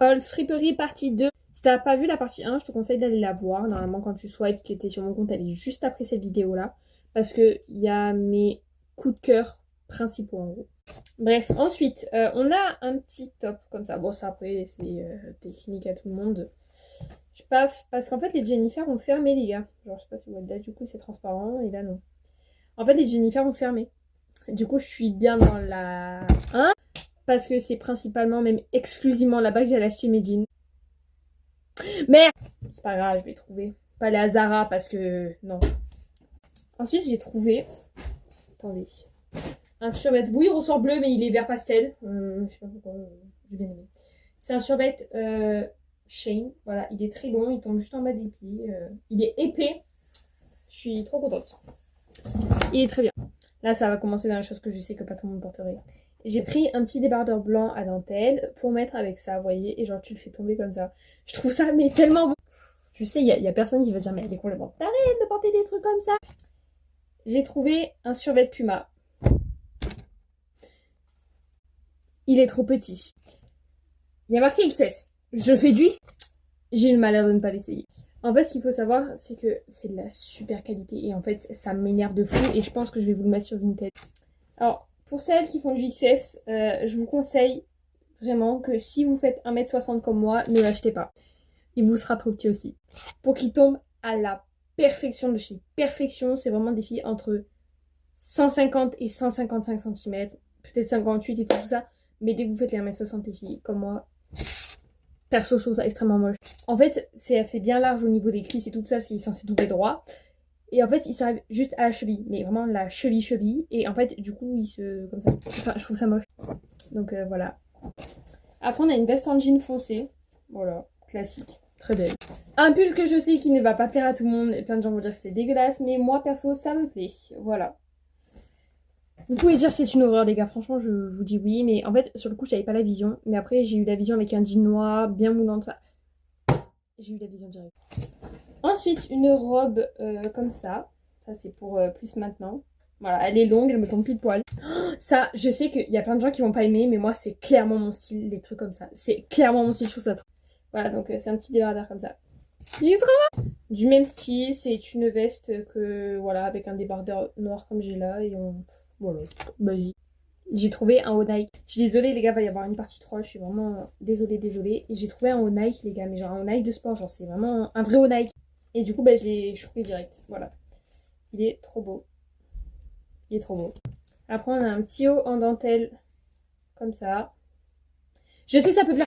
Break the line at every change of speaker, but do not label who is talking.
Haul Friperie partie 2. Si t'as pas vu la partie 1, je te conseille d'aller la voir. Normalement, quand tu swipes, qui était sur mon compte, elle est juste après cette vidéo-là. Parce que il y a mes coups de cœur principaux en gros. Bref, ensuite, on a un petit top comme ça. Bon, ça après, c'est technique à tout le monde. Je sais pas, parce qu'en fait, les Jennifer ont fermé, les gars. Genre, je sais pas si vous voyez là, du coup, c'est transparent, et là, non. En fait, les Jennifer ont fermé. Du coup, je suis bien dans la 1, parce que c'est principalement, même exclusivement là-bas que j'allais acheter mes jeans. Merde! C'est pas grave, je vais trouver. Pas les à Zara, parce que, non. Ensuite, j'ai trouvé... Attendez. Un survêt. Oui, il ressort bleu, mais il est vert pastel. Je sais pas pourquoi, j'ai bien aimé. C'est un survêt Shane. Voilà, il est très long, il tombe juste en bas des pieds. Il est épais. Je suis trop contente. Il est très bien. Là, ça va commencer dans les choses que je sais que pas tout le monde porterait. J'ai pris un petit débardeur blanc à dentelle pour mettre avec ça, vous voyez. Et genre, tu le fais tomber comme ça. Je trouve ça mais tellement beau. Je sais, il y a personne qui va dire, mais elle est complètement tarée de porter des trucs comme ça. J'ai trouvé un survêt Puma. Il est trop petit. Il y a marqué XS. Je fais du X. J'ai eu le malheur de ne pas l'essayer. En fait, ce qu'il faut savoir, c'est que c'est de la super qualité. Et en fait, ça m'énerve de fou. Et je pense que je vais vous le mettre sur Vinted. Alors, pour celles qui font du XS, je vous conseille vraiment que si vous faites 1m60 comme moi, ne l'achetez pas. Il vous sera trop petit aussi. Pour qu'il tombe à la perfection de chez Perfection, c'est vraiment des filles entre 150 et 155 cm. Peut-être 58 et tout ça. Mais dès que vous faites les 1m60 les filles, comme moi, perso, je trouve ça extrêmement moche. En fait, elle fait bien large au niveau des cuisses et tout ça, parce qu'il est censé doubler droit. Et en fait, il s'arrive juste à la cheville, mais vraiment la cheville. Et en fait, du coup, il se... comme ça. Enfin, je trouve ça moche. Donc voilà. Après, on a une veste en jean foncé. Voilà, classique. Très belle. Un pull que je sais qui ne va pas plaire à tout le monde. Et plein de gens vont dire que c'est dégueulasse, mais moi, perso, ça me plaît. Voilà. Vous pouvez dire c'est une horreur les gars, franchement je vous dis oui, mais en fait sur le coup j'avais pas la vision, mais après j'ai eu la vision avec un jean noir, bien moulant, ça. J'ai eu la vision directe. Ensuite une robe comme ça c'est pour plus maintenant. Voilà, elle est longue, elle me tombe pile poil. Ça, je sais qu'il y a plein de gens qui vont pas aimer, mais moi c'est clairement mon style, les trucs comme ça. C'est clairement mon style, je trouve ça trop. Voilà, donc c'est un petit débardeur comme ça. Il est trop beau. Du même style, c'est une veste que, voilà, avec un débardeur noir comme j'ai là, et on... Voilà, basique. J'ai trouvé un haut Nike. Je suis désolée les gars, il va y avoir une partie 3, je suis vraiment désolée. Et j'ai trouvé un haut Nike les gars, mais genre un haut Nike de sport, genre c'est vraiment un vrai haut Nike. Et du coup, je l'ai chopé direct, voilà. Il est trop beau. Il est trop beau. Après, on a un petit haut en dentelle, comme ça. Je sais, ça peut plaire.